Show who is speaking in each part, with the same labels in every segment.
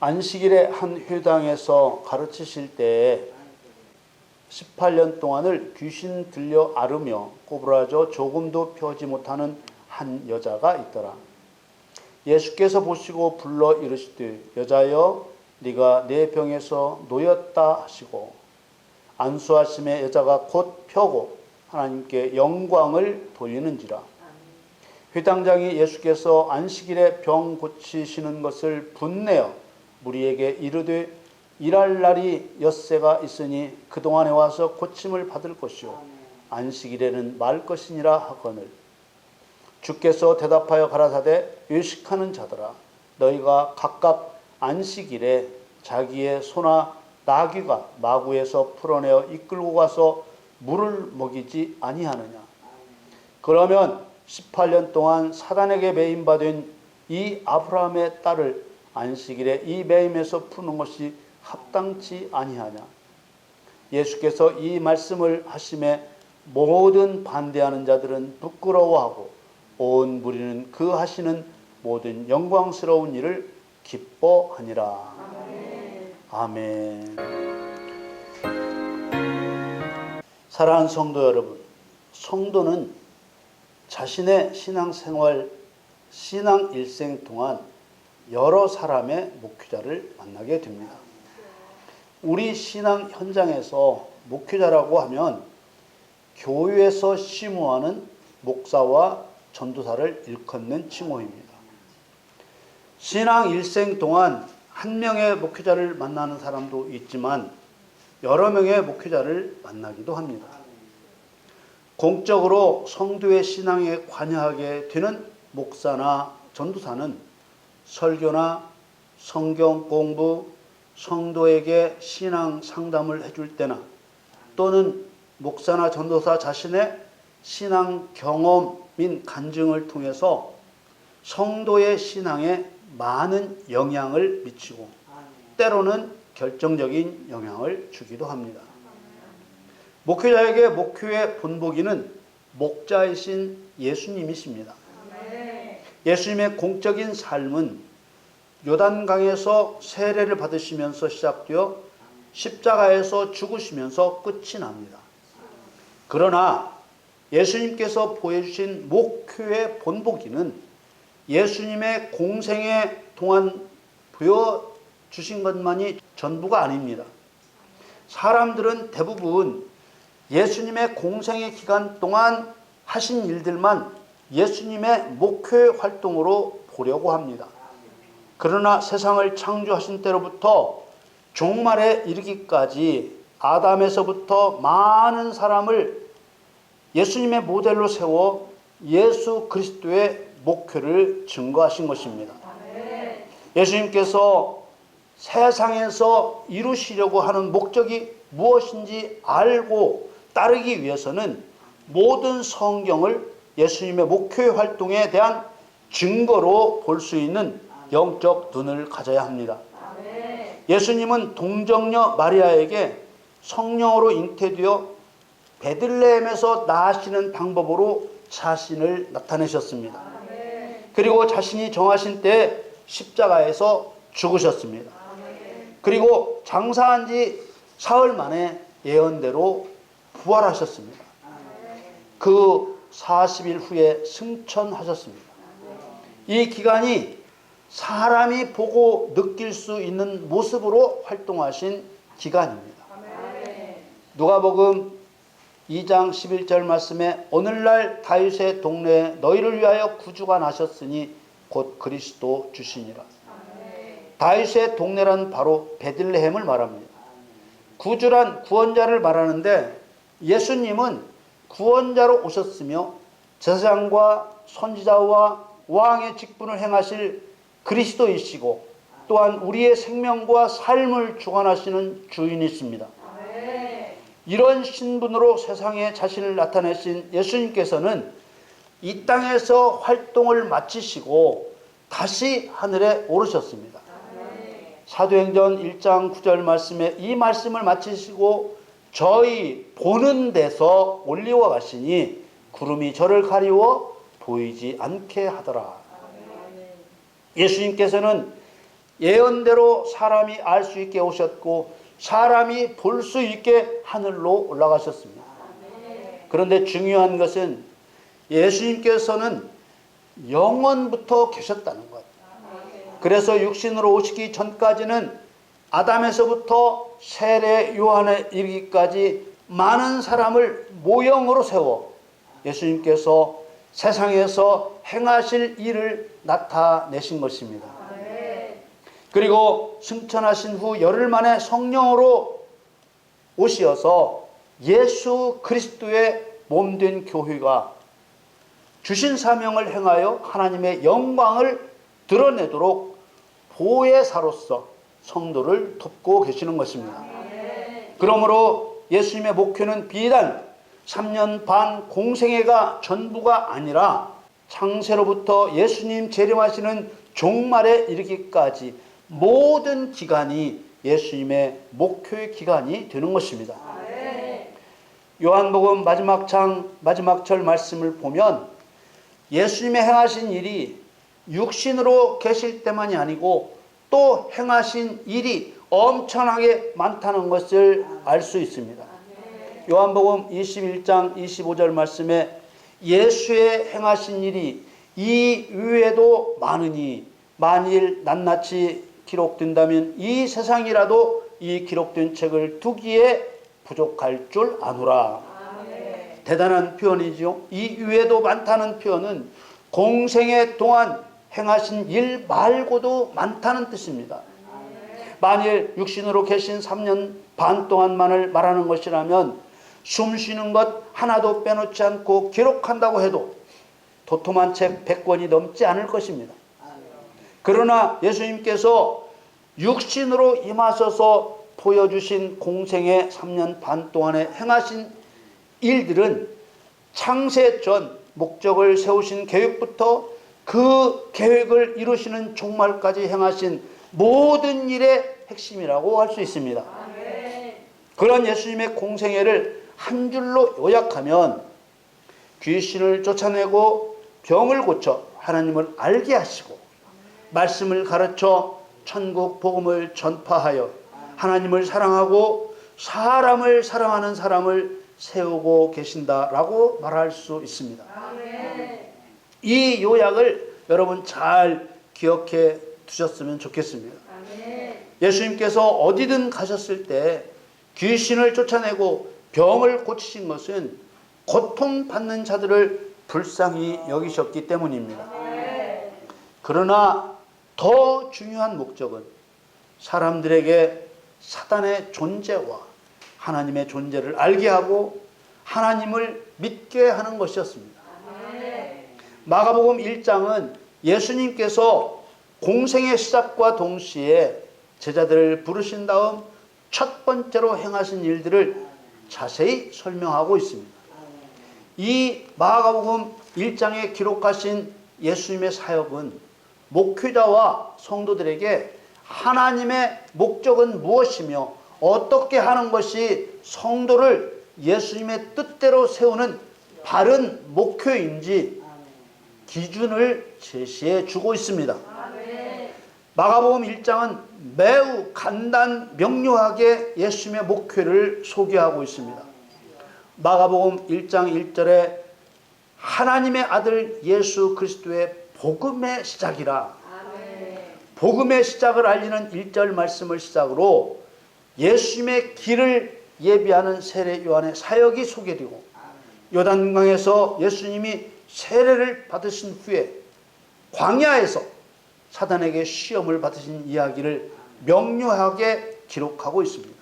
Speaker 1: 안식일에 한 회당에서 가르치실 때에 18년 동안을 귀신 들려 앓으며 꼬부라져 조금도 펴지 못하는 한 여자가 있더라. 예수께서 보시고 불러 이르시되 여자여 네가 내 병에서 놓였다 하시고 안수하심에 여자가 곧 펴고 하나님께 영광을 돌리는지라. 회당장이 예수께서 안식일에 병 고치시는 것을 분내어 무리에게 이르되 일할 날이 엿새가 있으니 그동안에 와서 고침을 받을 것이요 안식일에는 말 것이니라 하거늘. 주께서 대답하여 가라사대 외식하는 자들아 너희가 각각 안식일에 자기의 소나 나귀가 마구에서 풀어내어 이끌고 가서 물을 먹이지 아니하느냐. 그러면 18년 동안 사단에게 매임받은 이 아브라함의 딸을 안식일에 이 매임에서 푸는 것이 합당치 아니하냐. 예수께서 이 말씀을 하심에 모든 반대하는 자들은 부끄러워하고 온 무리는 그 하시는 모든 영광스러운 일을 기뻐하니라. 아멘. 사랑하는 성도 여러분, 성도는 자신의 신앙생활, 신앙 일생 동안 여러 사람의 목회자를 만나게 됩니다. 우리 신앙 현장에서 목회자라고 하면 교회에서 심무하는 목사와 전도사를 일컫는 칭호입니다. 신앙 일생 동안 한 명의 목회자를 만나는 사람도 있지만 여러 명의 목회자를 만나기도 합니다. 공적으로 성도의 신앙에 관여하게 되는 목사나 전도사는 설교나 성경 공부, 성도에게 신앙 상담을 해줄 때나 또는 목사나 전도사 자신의 신앙 경험인 간증을 통해서 성도의 신앙에 많은 영향을 미치고 때로는 결정적인 영향을 주기도 합니다. 목회자에게 목회의 본보기는 목자이신 예수님이십니다. 예수님의 공적인 삶은 요단강에서 세례를 받으시면서 시작되어 십자가에서 죽으시면서 끝이 납니다. 그러나 예수님께서 보여주신 목회의 본보기는 예수님의 공생애 동안 보여주신 것만이 전부가 아닙니다. 사람들은 대부분 예수님의 공생애 기간 동안 하신 일들만 예수님의 목회 활동으로 보려고 합니다. 그러나 세상을 창조하신 때로부터 종말에 이르기까지 아담에서부터 많은 사람을 예수님의 모델로 세워 예수 그리스도의 목회를 증거하신 것입니다. 예수님께서 세상에서 이루시려고 하는 목적이 무엇인지 알고 따르기 위해서는 모든 성경을 예수님의 목회 활동에 대한 증거로 볼 수 있는 영적 눈을 가져야 합니다. 예수님은 동정녀 마리아에게 성령으로 잉태되어 베들레헴에서 나시는 방법으로 자신을 나타내셨습니다. 그리고 자신이 정하신 때에 십자가에서 죽으셨습니다. 그리고 장사한 지 사흘 만에 예언대로 부활하셨습니다. 그 40일 후에 승천하셨습니다. 이 기간이 사람이 보고 느낄 수 있는 모습으로 활동하신 기간입니다. 누가복음 2장 11절 말씀에 오늘날 다윗의 동네에 너희를 위하여 구주가 나셨으니 곧 그리스도 주시니라. 다윗의 동네란 바로 베들레헴을 말합니다. 구주란 구원자를 말하는데 예수님은 구원자로 오셨으며 제사장과 선지자와 왕의 직분을 행하실 그리스도이시고 또한 우리의 생명과 삶을 주관하시는 주인이십니다. 이런 신분으로 세상에 자신을 나타내신 예수님께서는 이 땅에서 활동을 마치시고 다시 하늘에 오르셨습니다. 사도행전 1장 9절 말씀에 이 말씀을 마치시고 저희 보는 데서 올리워 가시니 구름이 저를 가리워 보이지 않게 하더라. 예수님께서는 예언대로 사람이 알 수 있게 오셨고 사람이 볼 수 있게 하늘로 올라가셨습니다. 그런데 중요한 것은 예수님께서는 영원부터 계셨다는 것. 그래서 육신으로 오시기 전까지는 아담에서부터 세례 요한에 이르기까지 많은 사람을 모형으로 세워 예수님께서 세상에서 행하실 일을 나타내신 것입니다. 그리고 승천하신 후 열흘 만에 성령으로 오시어서 예수 그리스도의 몸된 교회가 주신 사명을 행하여 하나님의 영광을 드러내도록 보혜사로서 성도를 돕고 계시는 것입니다. 그러므로 예수님의 목회는 비단 3년 반 공생애가 전부가 아니라 창세로부터 예수님 재림하시는 종말에 이르기까지 모든 기간이 예수님의 목회의 기간이 되는 것입니다. 요한복음 마지막 장 마지막 절 말씀을 보면 예수님의 행하신 일이 육신으로 계실 때만이 아니고 또 행하신 일이 엄청나게 많다는 것을 알 수 있습니다. 요한복음 21장 25절 말씀에 예수의 행하신 일이 이 외에도 많으니 만일 낱낱이 기록된다면 이 세상이라도 이 기록된 책을 두기에 부족할 줄 아노라. 대단한 표현이죠. 이 외에도 많다는 표현은 공생애 동안 행하신 일 말고도 많다는 뜻입니다. 만일 육신으로 계신 3년 반 동안만을 말하는 것이라면 숨 쉬는 것 하나도 빼놓지 않고 기록한다고 해도 도톰한 책 100권이 넘지 않을 것입니다. 그러나 예수님께서 육신으로 임하셔서 보여주신 공생의 3년 반 동안에 행하신 일들은 창세 전 목적을 세우신 계획부터 그 계획을 이루시는 종말까지 행하신 모든 일의 핵심이라고 할 수 있습니다. 그런 예수님의 공생애를 한 줄로 요약하면 귀신을 쫓아내고 병을 고쳐 하나님을 알게 하시고 말씀을 가르쳐 천국 복음을 전파하여 하나님을 사랑하고 사람을 사랑하는 사람을 세우고 계신다라고 말할 수 있습니다. 이 요약을 여러분 잘 기억해 두셨으면 좋겠습니다. 예수님께서 어디든 가셨을 때 귀신을 쫓아내고 병을 고치신 것은 고통받는 자들을 불쌍히 여기셨기 때문입니다. 그러나 더 중요한 목적은 사람들에게 사단의 존재와 하나님의 존재를 알게 하고 하나님을 믿게 하는 것이었습니다. 마가복음 1장은 예수님께서 공생의 시작과 동시에 제자들을 부르신 다음 첫 번째로 행하신 일들을 자세히 설명하고 있습니다. 이 마가복음 1장에 기록하신 예수님의 사역은 목회자와 성도들에게 하나님의 목적은 무엇이며 어떻게 하는 것이 성도를 예수님의 뜻대로 세우는 바른 목회인지 기준을 제시해 주고 있습니다. 마가복음 1장은 매우 간단 명료하게 예수님의 목회를 소개하고 있습니다. 마가복음 1장 1절에 하나님의 아들 예수 그리스도의 복음의 시작이라 복음의 시작을 알리는 1절 말씀을 시작으로 예수님의 길을 예비하는 세례 요한의 사역이 소개되고 요단강에서 예수님이 세례를 받으신 후에 광야에서 사단에게 시험을 받으신 이야기를 명료하게 기록하고 있습니다.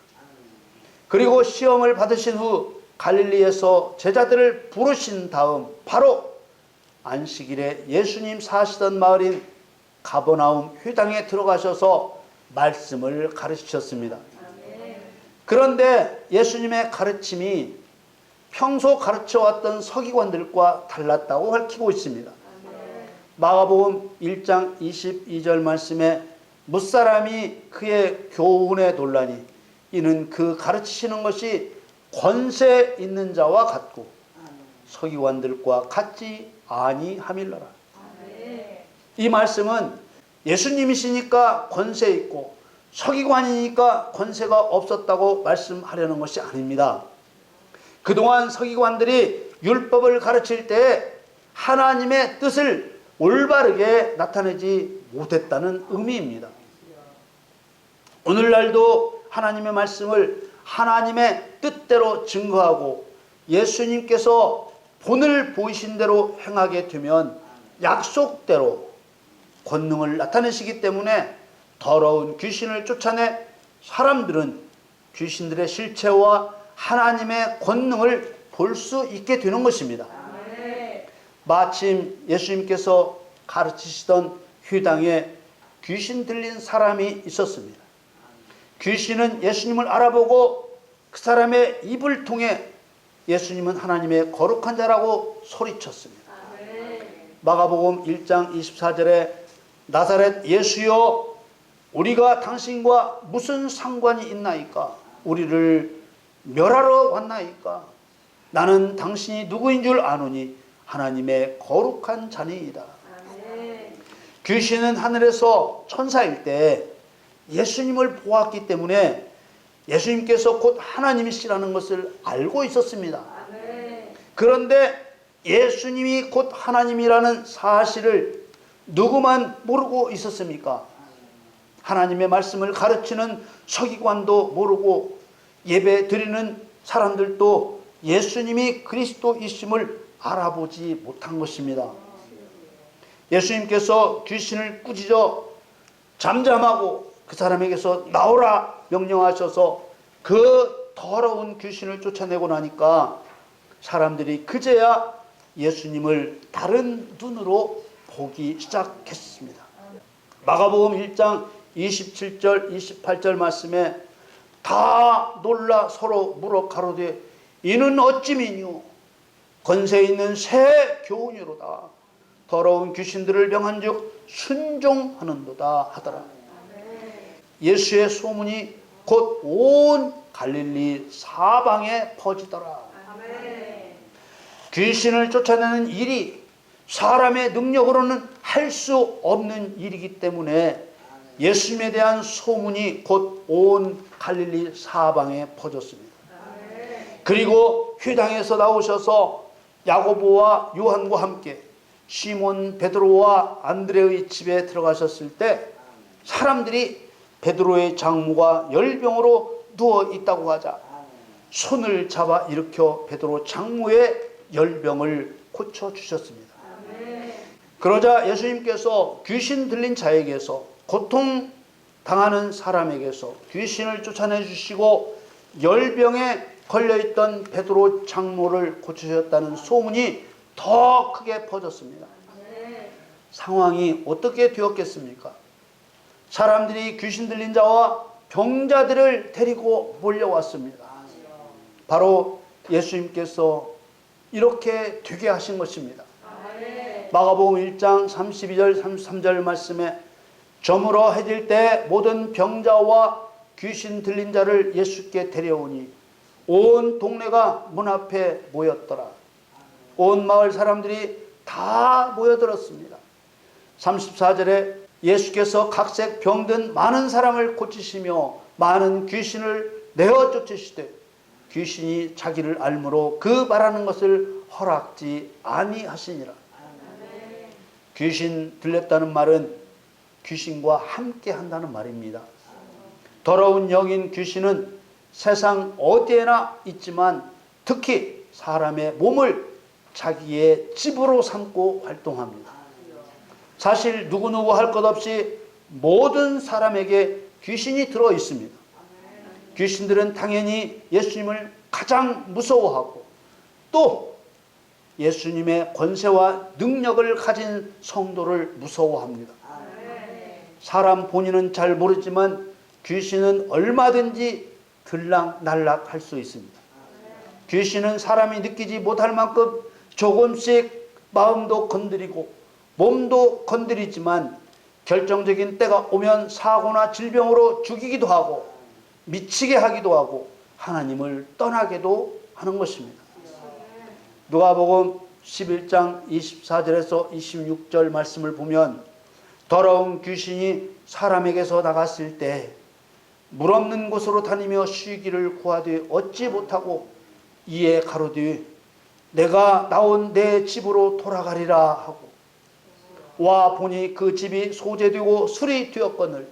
Speaker 1: 그리고 시험을 받으신 후 갈릴리에서 제자들을 부르신 다음 바로 안식일에 예수님 사시던 마을인 가버나움 회당에 들어가셔서 말씀을 가르치셨습니다. 그런데 예수님의 가르침이 평소 가르쳐왔던 서기관들과 달랐다고 밝히고 있습니다. 마가복음 1장 22절 말씀에 무사람이 그의 교훈에 놀라니 이는 그 가르치시는 것이 권세 있는 자와 같고 서기관들과 같지 아니함일러라. 이 말씀은 예수님이시니까 권세 있고 서기관이니까 권세가 없었다고 말씀하려는 것이 아닙니다. 그동안 서기관들이 율법을 가르칠 때 하나님의 뜻을 올바르게 나타내지 못했다는 의미입니다. 오늘날도 하나님의 말씀을 하나님의 뜻대로 증거하고 예수님께서 본을 보이신 대로 행하게 되면 약속대로 권능을 나타내시기 때문에 더러운 귀신을 쫓아내 사람들은 귀신들의 실체와 하나님의 권능을 볼 수 있게 되는 것입니다. 마침 예수님께서 가르치시던 회당에 귀신 들린 사람이 있었습니다. 귀신은 예수님을 알아보고 그 사람의 입을 통해 예수님은 하나님의 거룩한 자라고 소리쳤습니다. 마가복음 1장 24절에 나사렛 예수여 우리가 당신과 무슨 상관이 있나이까? 우리를 멸하러 왔나이까? 나는 당신이 누구인 줄 아노니 하나님의 거룩한 자니이다. 귀신은 하늘에서 천사일 때 예수님을 보았기 때문에 예수님께서 곧 하나님이시라는 것을 알고 있었습니다. 그런데 예수님이 곧 하나님이라는 사실을 누구만 모르고 있었습니까? 하나님의 말씀을 가르치는 서기관도 모르고 예배 드리는 사람들도 예수님이 그리스도이심을 알아보지 못한 것입니다. 예수님께서 귀신을 꾸짖어 잠잠하고 그 사람에게서 나오라 명령하셔서 그 더러운 귀신을 쫓아내고 나니까 사람들이 그제야 예수님을 다른 눈으로 보기 시작했습니다. 마가복음 1장 27절 28절 말씀에 다 놀라 서로 물어 가로되 이는 어찌미뇨 권세 있는 새 교훈이로다 더러운 귀신들을 명한즉 순종하는도다 하더라. 예수의 소문이 곧 온 갈릴리 사방에 퍼지더라. 귀신을 쫓아내는 일이 사람의 능력으로는 할 수 없는 일이기 때문에 예수님에 대한 소문이 곧 온 갈릴리 사방에 퍼졌습니다. 그리고 회당에서 나오셔서 야고보와 요한과 함께 시몬 베드로와 안드레의 집에 들어가셨을 때 사람들이 베드로의 장모가 열병으로 누워 있다고 하자 손을 잡아 일으켜 베드로 장모의 열병을 고쳐주셨습니다. 그러자 예수님께서 귀신 들린 자에게서 고통당하는 사람에게서 귀신을 쫓아내 주시고 열병에 걸려있던 베드로 장모를 고치셨다는 소문이 더 크게 퍼졌습니다. 상황이 어떻게 되었겠습니까? 사람들이 귀신 들린 자와 병자들을 데리고 몰려왔습니다. 바로 예수님께서 이렇게 되게 하신 것입니다. 마가복음 1장 32절 33절 말씀에 저물어 해질 때 모든 병자와 귀신 들린 자를 예수께 데려오니 온 동네가 문 앞에 모였더라. 온 마을 사람들이 다 모여들었습니다. 34절에 예수께서 각색 병든 많은 사람을 고치시며 많은 귀신을 내어 쫓으시되 귀신이 자기를 알므로 그 말하는 것을 허락지 아니하시니라. 귀신 들렸다는 말은 귀신과 함께 한다는 말입니다. 더러운 영인 귀신은 세상 어디에나 있지만 특히 사람의 몸을 자기의 집으로 삼고 활동합니다. 사실 누구누구 할 것 없이 모든 사람에게 귀신이 들어 있습니다. 귀신들은 당연히 예수님을 가장 무서워하고 또 예수님의 권세와 능력을 가진 성도를 무서워합니다. 사람 본인은 잘 모르지만 귀신은 얼마든지 들락날락 할 수 있습니다. 귀신은 사람이 느끼지 못할 만큼 조금씩 마음도 건드리고 몸도 건드리지만 결정적인 때가 오면 사고나 질병으로 죽이기도 하고 미치게 하기도 하고 하나님을 떠나게도 하는 것입니다. 누가복음 11장 24절에서 26절 말씀을 보면 더러운 귀신이 사람에게서 나갔을 때 물 없는 곳으로 다니며 쉬기를 구하되 얻지 못하고 이에 가로되 내가 나온 내 집으로 돌아가리라 하고 와 보니 그 집이 소재되고 술이 되었거늘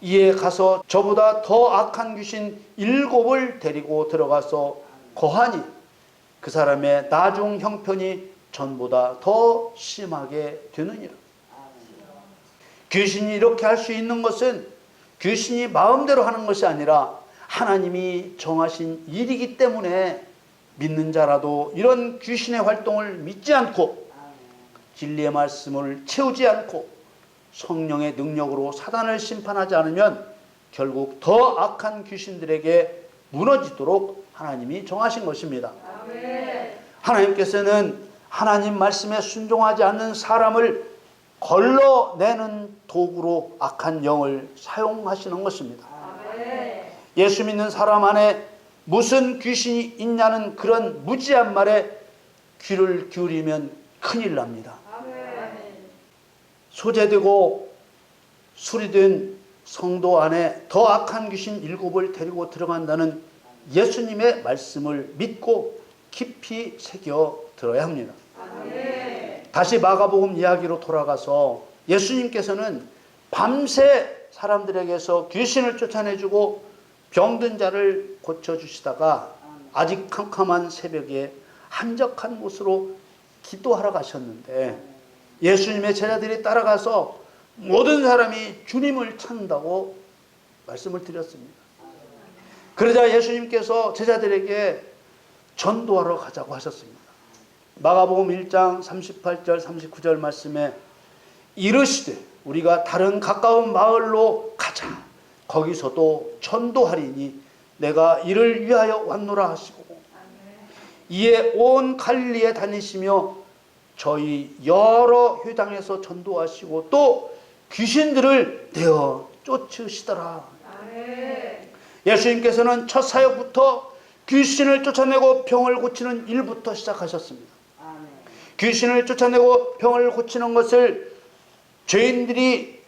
Speaker 1: 이에 가서 저보다 더 악한 귀신 7을 데리고 들어가서 거하니 그 사람의 나중 형편이 전보다 더 심하게 되느니라. 귀신이 이렇게 할 수 있는 것은 귀신이 마음대로 하는 것이 아니라 하나님이 정하신 일이기 때문에 믿는 자라도 이런 귀신의 활동을 믿지 않고 진리의 말씀을 채우지 않고 성령의 능력으로 사단을 심판하지 않으면 결국 더 악한 귀신들에게 무너지도록 하나님이 정하신 것입니다. 하나님께서는 하나님 말씀에 순종하지 않는 사람을 걸러내는 도구로 악한 영을 사용하시는 것입니다. 예수 믿는 사람 안에 무슨 귀신이 있냐는 그런 무지한 말에 귀를 기울이면 큰일 납니다. 소재되고 술이 된 성도 안에 더 악한 귀신 7을 데리고 들어간다는 예수님의 말씀을 믿고 깊이 새겨 들어야 합니다. 다시 마가복음 이야기로 돌아가서 예수님께서는 밤새 사람들에게서 귀신을 쫓아내주고 병든 자를 고쳐주시다가 아직 캄캄한 새벽에 한적한 곳으로 기도하러 가셨는데 예수님의 제자들이 따라가서 모든 사람이 주님을 찾는다고 말씀을 드렸습니다. 그러자 예수님께서 제자들에게 전도하러 가자고 하셨습니다. 마가복음 1장 38절 39절 말씀에 이르시되 우리가 다른 가까운 마을로 가자. 거기서도 전도하리니 내가 이를 위하여 왔노라 하시고 이에 온 갈릴리에 다니시며 저희 여러 회당에서 전도하시고 또 귀신들을 내어 쫓으시더라. 예수님께서는 첫 사역부터 귀신을 쫓아내고 병을 고치는 일부터 시작하셨습니다. 귀신을 쫓아내고 병을 고치는 것을 죄인들이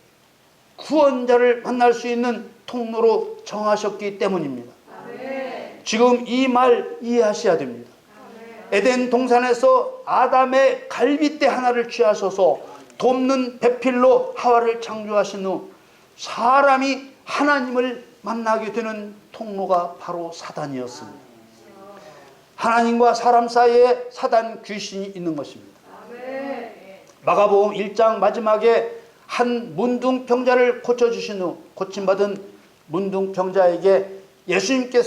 Speaker 1: 구원자를 만날 수 있는 통로로 정하셨기 때문입니다. 지금 이 말 이해하셔야 됩니다. 에덴 동산에서 아담의 갈빗대 하나를 취하셔서 돕는 배필로 하와를 창조하신 후 사람이 하나님을 만나게 되는 통로가 바로 사단이었습니다. 하나님과 사람 사이에 사단 귀신이 있는 것입니다. 마가복음 1장 마지막에 한 문둥병자를 고쳐주신 후 고침받은 문둥병자에게 예수님께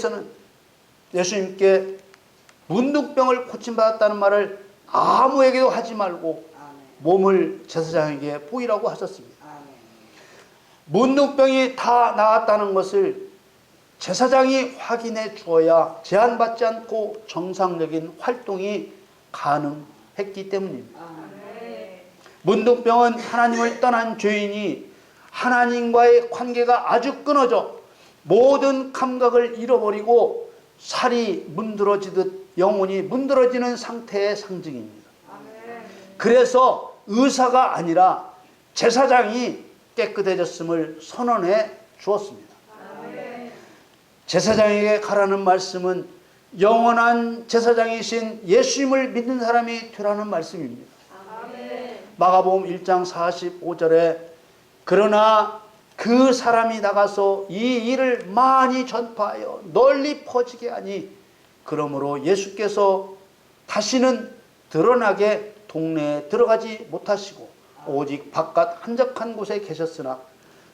Speaker 1: 문둥병을 고침받았다는 말을 아무에게도 하지 말고 몸을 제사장에게 보이라고 하셨습니다. 문둥병이 다 나았다는 것을 제사장이 확인해 주어야 제한받지 않고 정상적인 활동이 가능했기 때문입니다. 문둥병은 하나님을 떠난 죄인이 하나님과의 관계가 아주 끊어져 모든 감각을 잃어버리고 살이 문드러지듯 영혼이 문드러지는 상태의 상징입니다. 그래서 의사가 아니라 제사장이 깨끗해졌음을 선언해 주었습니다. 제사장에게 가라는 말씀은 영원한 제사장이신 예수님을 믿는 사람이 되라는 말씀입니다. 마가복음 1장 45절에 그러나 그 사람이 나가서 이 일을 많이 전파하여 널리 퍼지게 하니 그러므로 예수께서 다시는 드러나게 동네에 들어가지 못하시고 오직 바깥 한적한 곳에 계셨으나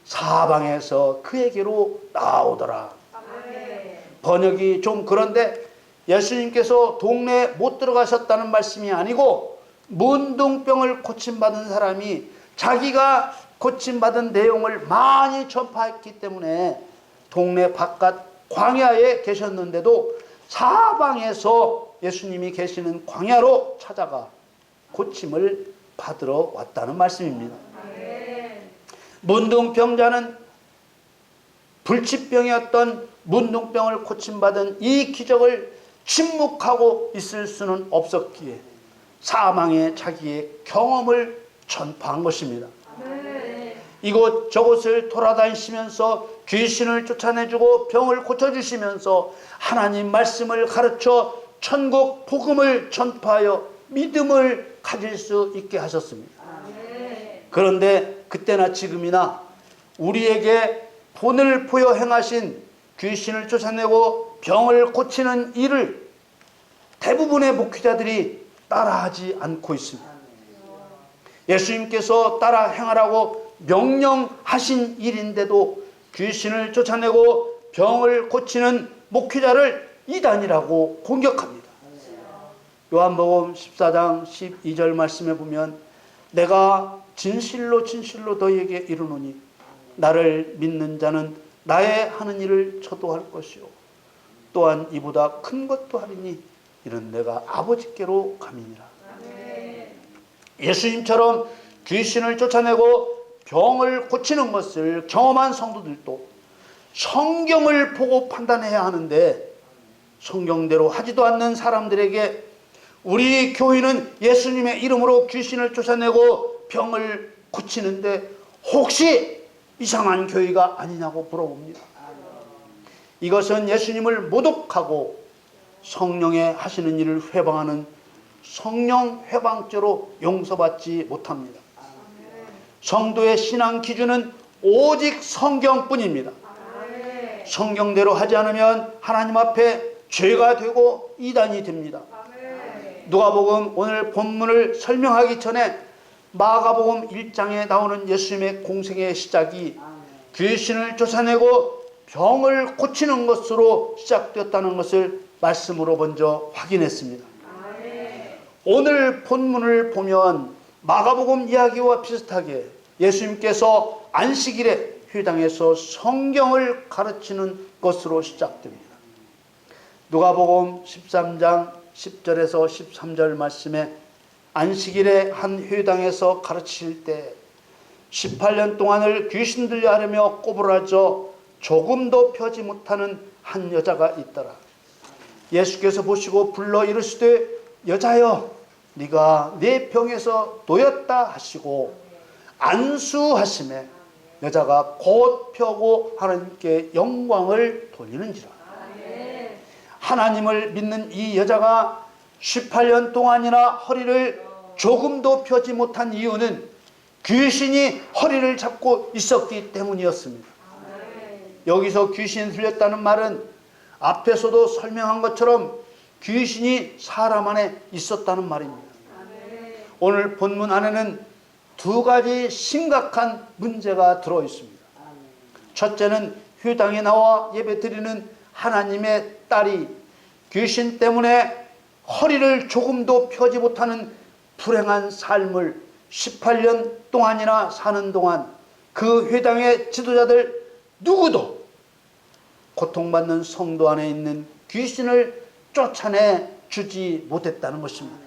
Speaker 1: 사방에서 그에게로 나오더라. 번역이 좀 그런데 예수님께서 동네에 못 들어가셨다는 말씀이 아니고 문둥병을 고침받은 사람이 자기가 고침받은 내용을 많이 전파했기 때문에 동네 바깥 광야에 계셨는데도 사방에서 예수님이 계시는 광야로 찾아가 고침을 받으러 왔다는 말씀입니다. 문둥병자는 불치병이었던 문둥병을 고침받은 이 기적을 침묵하고 있을 수는 없었기에 사망의 자기의 경험을 전파한 것입니다. 이곳저곳을 돌아다니시면서 귀신을 쫓아내주고 병을 고쳐주시면서 하나님 말씀을 가르쳐 천국 복음을 전파하여 믿음을 가질 수 있게 하셨습니다. 그런데 그때나 지금이나 우리에게 본을 보여 행하신 귀신을 쫓아내고 병을 고치는 일을 대부분의 목회자들이 따라하지 않고 있습니다. 예수님께서 따라 행하라고 명령하신 일인데도 귀신을 쫓아내고 병을 고치는 목회자를 이단이라고 공격합니다. 요한복음 14장 12절 말씀에 보면 내가 진실로 진실로 너희에게 이르노니 나를 믿는 자는 나의 하는 일을 저도 할 것이요 또한 이보다 큰 것도 하리니 이는 내가 아버지께로 감이니라. 예수님처럼 귀신을 쫓아내고 병을 고치는 것을 경험한 성도들도 성경을 보고 판단해야 하는데 성경대로 하지도 않는 사람들에게 우리 교회는 예수님의 이름으로 귀신을 쫓아내고 병을 고치는데 혹시 이상한 교회가 아니냐고 물어봅니다. 이것은 예수님을 모독하고 성령의 하시는 일을 회방하는 성령 회방죄로 용서받지 못합니다. 성도의 신앙 기준은 오직 성경뿐입니다. 성경대로 하지 않으면 하나님 앞에 죄가 되고 이단이 됩니다. 누가복음 오늘 본문을 설명하기 전에 마가복음 1장에 나오는 예수님의 공생의 시작이 귀신을 쫓아내고 병을 고치는 것으로 시작되었다는 것을 말씀으로 먼저 확인했습니다. 오늘 본문을 보면 마가복음 이야기와 비슷하게 예수님께서 안식일에 회당에서 성경을 가르치는 것으로 시작됩니다. 누가복음 13장 10절에서 13절 말씀에 안식일에 한 회당에서 가르칠 때 18년 동안을 귀신 들려하려며 꼬부라져 조금도 펴지 못하는 한 여자가 있더라. 예수께서 보시고 불러 이르시되 여자여 네가 네 병에서 놓였다 하시고 안수하심에 여자가 곧 펴고 하나님께 영광을 돌리는지라. 하나님을 믿는 이 여자가 18년 동안이나 허리를 조금도 펴지 못한 이유는 귀신이 허리를 잡고 있었기 때문이었습니다. 여기서 귀신 들렸다는 말은 앞에서도 설명한 것처럼 귀신이 사람 안에 있었다는 말입니다. 오늘 본문 안에는 두 가지 심각한 문제가 들어 있습니다. 첫째는 회당에 나와 예배드리는 하나님의 딸이 귀신 때문에 허리를 조금도 펴지 못하는 불행한 삶을 18년 동안이나 사는 동안 그 회당의 지도자들 누구도 고통받는 성도 안에 있는 귀신을 쫓아내 주지 못했다는 것입니다.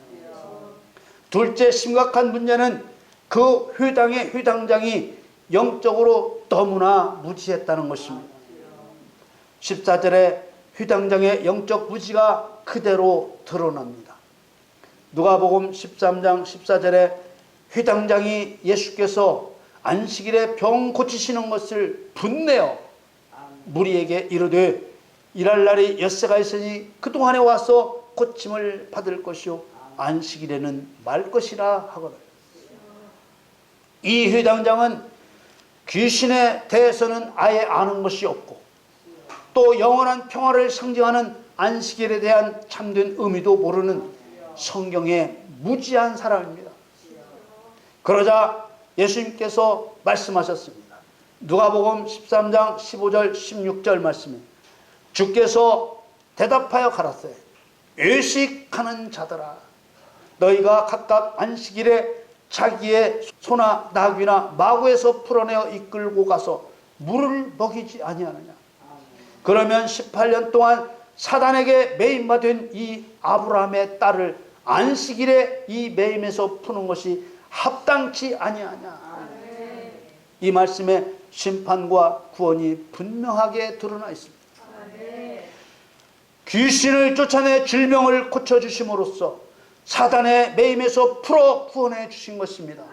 Speaker 1: 둘째 심각한 문제는 그 회당의 회당장이 영적으로 너무나 무지했다는 것입니다. 14절에 회당장의 영적 무지가 그대로 드러납니다. 누가복음 13장 14절에 회당장이 예수께서 안식일에 병 고치시는 것을 분내어 무리에게 이르되 일할 날이 엿새가 있으니 그동안에 와서 고침을 받을 것이요 안식일에는 말 것이라 하거늘. 이 회당장은 귀신에 대해서는 아예 아는 것이 없고 또 영원한 평화를 상징하는 안식일에 대한 참된 의미도 모르는 성경에 무지한 사람입니다. 그러자 예수님께서 말씀하셨습니다. 누가복음 13장 15절 16절 말씀에 주께서 대답하여 가라사대 외식하는 자들아 너희가 각각 안식일에 자기의 소나 나귀나 마구에서 풀어내어 이끌고 가서 물을 먹이지 아니하느냐. 그러면 18년 동안 사단에게 매임받은 이 아브라함의 딸을 안식일에 이 매임에서 푸는 것이 합당치 아니하냐. 이 말씀에 심판과 구원이 분명하게 드러나 있습니다. 귀신을 쫓아내 질병을 고쳐주심으로써 사단의 매임에서 풀어 구원해 주신 것입니다.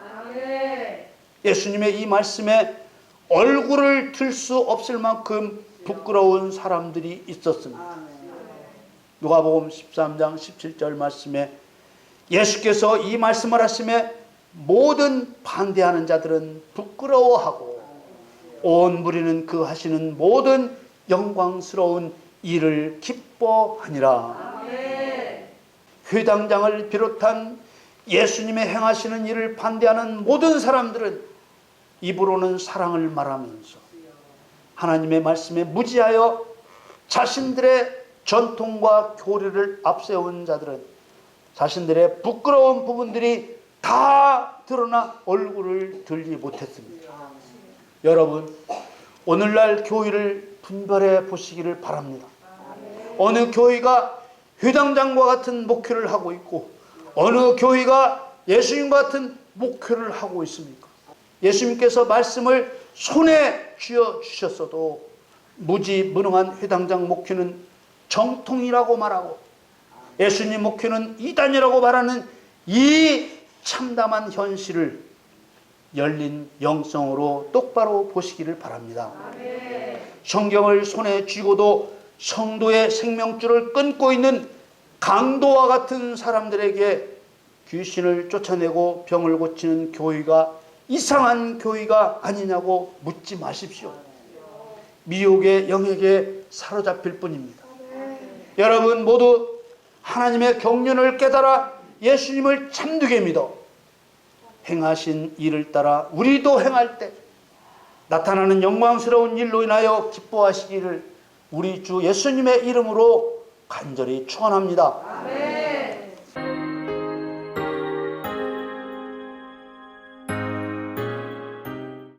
Speaker 1: 예수님의 이 말씀에 얼굴을 들 수 없을 만큼 부끄러운 사람들이 있었습니다. 누가복음 13장 17절 말씀에 예수께서 이 말씀을 하심에 모든 반대하는 자들은 부끄러워하고 온 무리는 그 하시는 모든 영광스러운 일을 기뻐하니라. 회당장을 비롯한 예수님의 행하시는 일을 반대하는 모든 사람들은 입으로는 사랑을 말하면서 하나님의 말씀에 무지하여 자신들의 전통과 교리를 앞세운 자들은 자신들의 부끄러운 부분들이 다 드러나 얼굴을 들지 못했습니다. 여러분, 오늘날 교회를 분별해 보시기를 바랍니다. 어느 교회가 회당장과 같은 목회를 하고 있고 어느 교회가 예수님과 같은 목회를 하고 있습니까? 예수님께서 말씀을 손에 쥐어 주셨어도 무지무능한 회당장 목회는 정통이라고 말하고 예수님 목회는 이단이라고 말하는 이 참담한 현실을 열린 영성으로 똑바로 보시기를 바랍니다. 성경을 손에 쥐고도 성도의 생명줄을 끊고 있는 강도와 같은 사람들에게 귀신을 쫓아내고 병을 고치는 교회가 이상한 교회가 아니냐고 묻지 마십시오. 미혹의 영에게 사로잡힐 뿐입니다. 여러분 모두 하나님의 경륜을 깨달아 예수님을 참되게 믿어 행하신 일을 따라 우리도 행할 때 나타나는 영광스러운 일로 인하여 기뻐하시기를 우리 주 예수님의 이름으로 간절히 축원합니다.